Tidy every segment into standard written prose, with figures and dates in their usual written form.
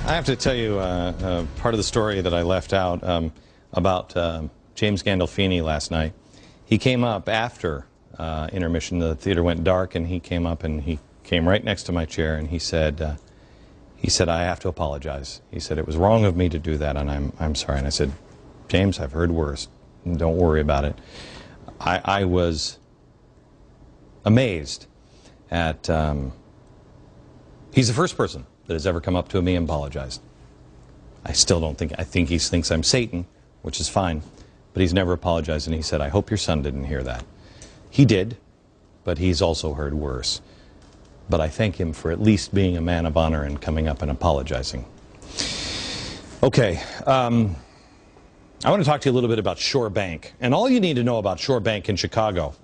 I have to tell you part of the story that I left out about James Gandolfini last night. He came up after intermission. The theater went dark, and he came up and he came right next to my chair, and he said, I have to apologize. He said, it was wrong of me to do that, and I'm sorry. And I said, James, I've heard worse. Don't worry about it. I was amazed at, he's the first person that has ever come up to me and apologized. I still don't think, I think he thinks I'm Satan, which is fine, but he's never apologized, and he said, I hope your son didn't hear that. He did, but he's also heard worse. But I thank him for at least being a man of honor and coming up and apologizing. Okay, I want to talk to you a little bit about Shore Bank. And all you need to know about Shore Bank in Chicago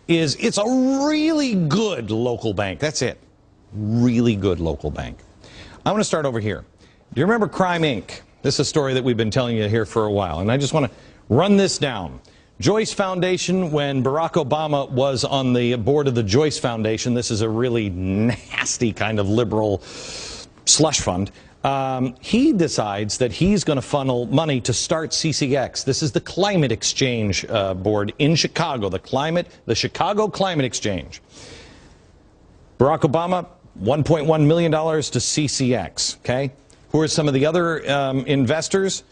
is it's a really good local bank. That's it. Really good local bank. I want to start over here. Do you remember Crime Inc.? This is a story that we've been telling you here for a while, and I just want to run this down. Joyce Foundation, when Barack Obama was on the board of the Joyce Foundation, this is a really nasty kind of liberal slush fund, he decides that he's going to funnel money to start CCX. This is the Climate Exchange Board in Chicago, the Chicago Climate Exchange. Barack Obama, $1.1 million to CCX, okay? Who are some of the other investors?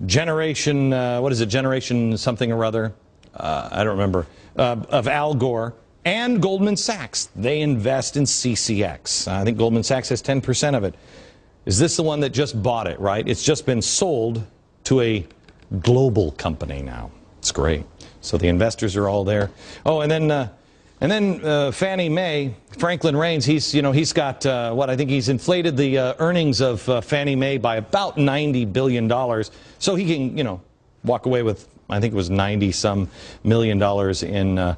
Generation, what is it, Generation something or other? I don't remember. Of Al Gore and Goldman Sachs. They invest in CCX. I think Goldman Sachs has 10% of it. Is this the one that just bought it, right? It's just been sold to a global company now. It's great. So the investors are all there. Oh, and then Fannie Mae, Franklin Raines, he's got, I think he's inflated the earnings of Fannie Mae by about $90 billion. So he can, walk away with, I think it was $90-some million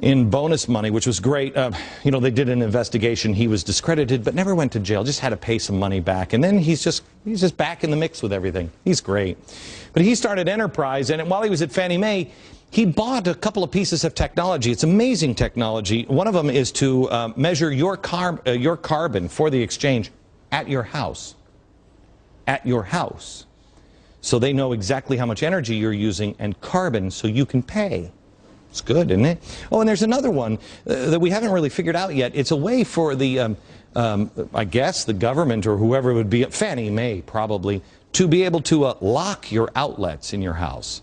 in bonus money, which was great. They did an investigation. He was discredited, but never went to jail, just had to pay some money back. And then he's just back in the mix with everything. He's great. But he started Enterprise, and while he was at Fannie Mae, he bought a couple of pieces of technology. It's amazing technology. One of them is to measure your carbon for the exchange at your house. At your house. So they know exactly how much energy you're using and carbon so you can pay. It's good, isn't it? Oh, and there's another one that we haven't really figured out yet. It's a way for the, I guess, the government or whoever it would be, Fannie Mae probably, to be able to lock your outlets in your house.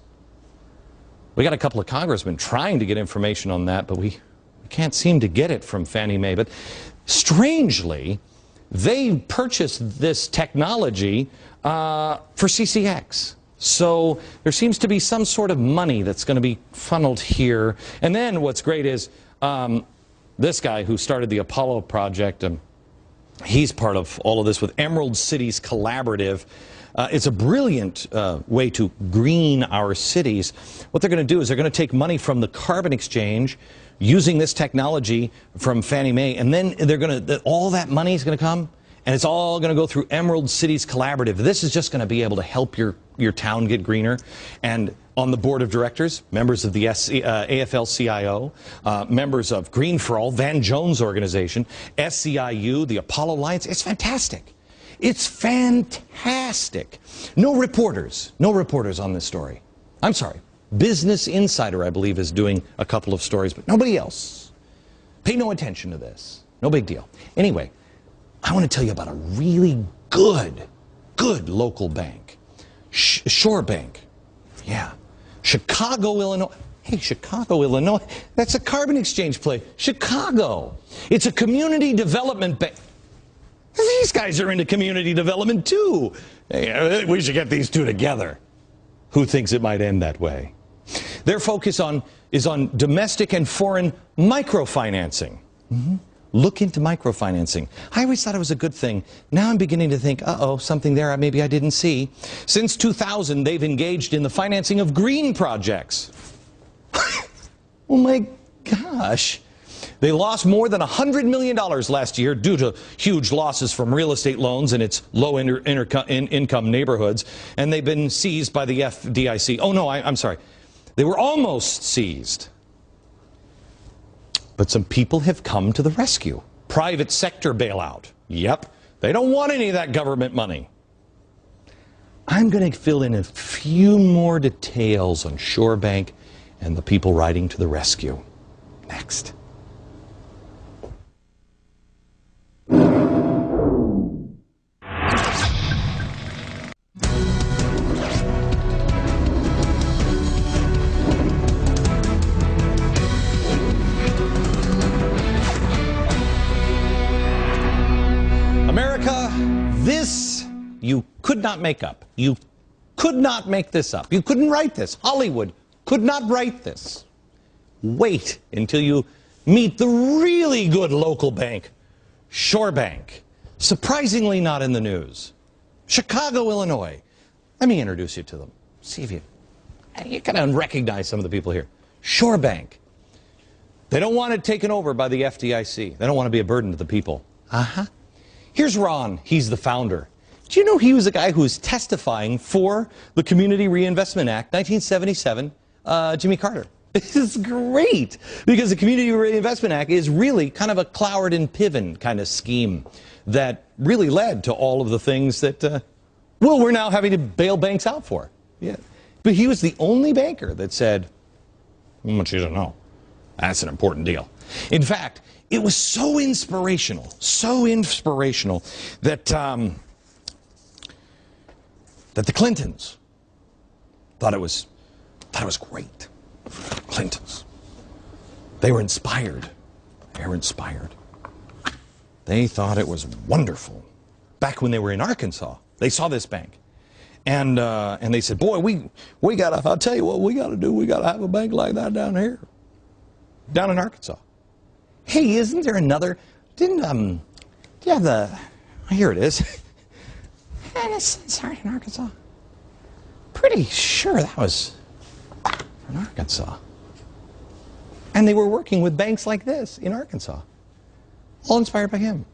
We got a couple of congressmen trying to get information on that, but we can't seem to get it from Fannie Mae. But strangely, they purchased this technology for CCX. So there seems to be some sort of money that's going to be funneled here. And then what's great is this guy who started the Apollo project, he's part of all of this with Emerald Cities Collaborative. It's a brilliant way to green our cities. What they're going to do is they're going to take money from the carbon exchange using this technology from Fannie Mae, and then they're going to, all that money is going to come, and it's all going to go through Emerald Cities Collaborative. This is just going to be able to help your town get greener. And on the board of directors, members of the AFL-CIO, members of Green for All, Van Jones organization, SEIU, the Apollo Alliance. It's fantastic. It's fantastic. No reporters on this story. I'm sorry. Business Insider, I believe, is doing a couple of stories, but nobody else. Pay no attention to this. No big deal. Anyway, I want to tell you about a really good local bank. Shore Bank. Yeah. Chicago, Illinois. Hey, Chicago, Illinois. That's a carbon exchange play. Chicago. It's a community development bank. These guys are into community development, too. We should get these two together. Who thinks it might end that way? Their focus is on domestic and foreign microfinancing. Look into microfinancing. I always thought it was a good thing. Now I'm beginning to think, uh-oh, something there maybe I didn't see. Since 2000, they've engaged in the financing of green projects. Oh, my gosh. They lost more than $100 million last year due to huge losses from real estate loans in its low-income neighborhoods, and they've been seized by the FDIC. Oh, no, I'm sorry. They were almost seized. But some people have come to the rescue. Private sector bailout. Yep. They don't want any of that government money. I'm going to fill in a few more details on Shore Bank and the people riding to the rescue. Next. America, this you could not make up. You could not make this up. You couldn't write this. Hollywood could not write this. Wait until you meet the really good local bank, Shore Bank. Surprisingly not in the news. Chicago, Illinois. Let me introduce you to them. See if you can recognize some of the people here. Shore Bank. They don't want it taken over by the FDIC. They don't want to be a burden to the people. Here's Ron. He's the founder. Do you know he was the guy who was testifying for the Community Reinvestment Act, 1977, Jimmy Carter? This is great, because the Community Reinvestment Act is really kind of a Cloward and Piven kind of scheme that really led to all of the things that, well, we're now having to bail banks out for. Yeah. But he was the only banker that said, I want you to know, that's an important deal. In fact, it was so inspirational that that the Clintons thought it was great. Clintons. They were inspired. They thought it was wonderful. Back when they were in Arkansas, they saw this bank. And they said, boy, we gotta, I'll tell you what we gotta do. We gotta have a bank like that down here. Down in Arkansas. Hey, isn't there another, do you have the, here it is. Sorry, in Arkansas. Pretty sure that was in Arkansas. And they were working with banks like this in Arkansas. All inspired by him.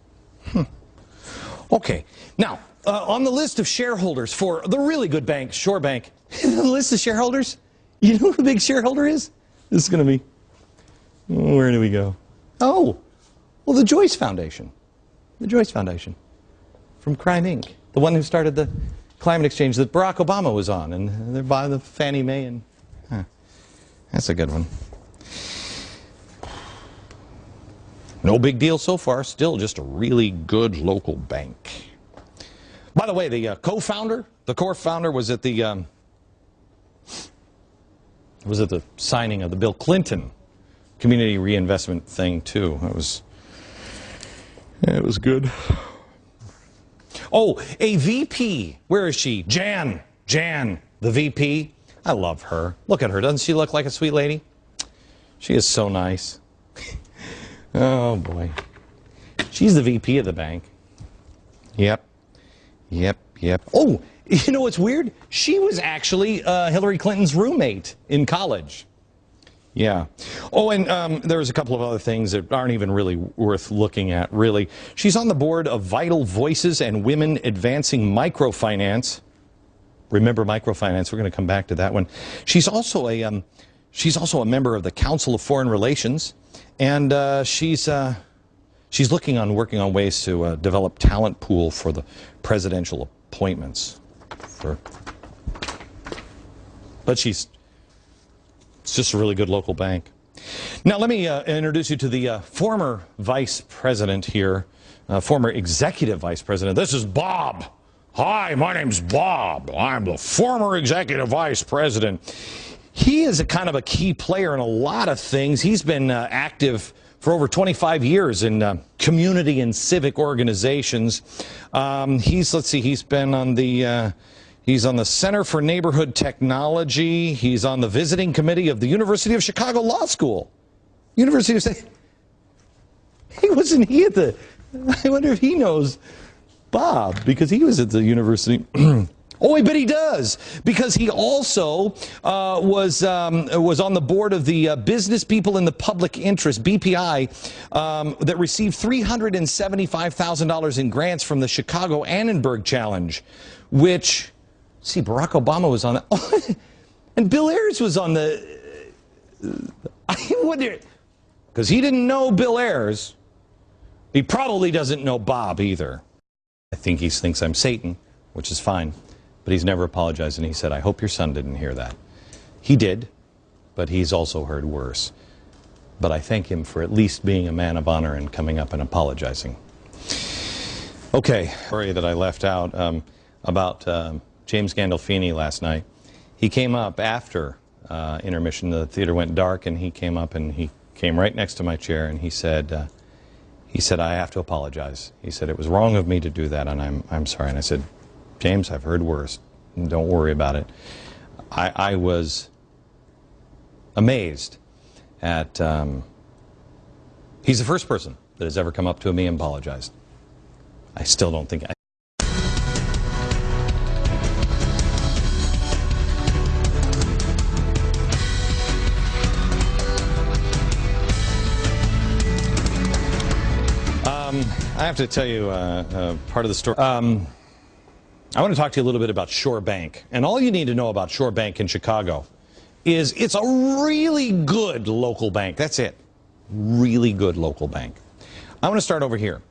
Okay, now, on the list of shareholders for the really good bank, Shore Bank, the list of shareholders, you know who the big shareholder is? This is going to be, where do we go? Oh, well, the Joyce Foundation. The Joyce Foundation from Crime Inc., the one who started the climate exchange that Barack Obama was on, and they're by the Fannie Mae, and that's a good one. No big deal so far, still just a really good local bank. By the way, the co-founder, the core founder was at the signing of the Bill Clinton community reinvestment thing too. It was good. Oh, a VP. Where is she? Jan, the VP. I love her. Look at her. Doesn't she look like a sweet lady? She is so nice. Oh, boy. She's the VP of the bank. Yep. Oh, you know what's weird? She was actually Hillary Clinton's roommate in college. Yeah. Oh, and there's a couple of other things that aren't even really worth looking at, really. She's on the board of Vital Voices and Women Advancing Microfinance. Remember microfinance? We're going to come back to that one. She's also a member of the Council of Foreign Relations, and she's working on ways to develop talent pool for the presidential appointments. But it's just a really good local bank. Now let me introduce you to the former vice president here, former executive vice president. This is Bob. Hi, my name's Bob. I'm the former executive vice president. He is a kind of a key player in a lot of things. He's been active for over 25 years in community and civic organizations. He's been on the he's on the Center for Neighborhood Technology. He's on the visiting committee of the University of Chicago Law School. University of Hey, wasn't he at the, I wonder if he knows Bob, because he was at the university. Oh, I bet he does, because he also was on the board of the Business People in the Public Interest, BPI, that received $375,000 in grants from the Chicago Annenberg Challenge, which, see, Barack Obama was on that. Oh, and Bill Ayers was on the, I wonder, because he didn't know Bill Ayers, he probably doesn't know Bob either. I think he thinks I'm Satan, which is fine, but he's never apologized, and he said, I hope your son didn't hear that. He did, but he's also heard worse. But I thank him for at least being a man of honor and coming up and apologizing. Okay, story that I left out about James Gandolfini last night. He came up after intermission. The theater went dark, and he came up and he came right next to my chair, and he said, I have to apologize. He said, it was wrong of me to do that, and I'm sorry. And I said, James, I've heard worse. Don't worry about it. I was amazed at, he's the first person that has ever come up to me and apologized. I still don't think I have to tell you part of the story. I want to talk to you a little bit about Shore Bank. And all you need to know about Shore Bank in Chicago is it's a really good local bank. That's it. Really good local bank. I want to start over here.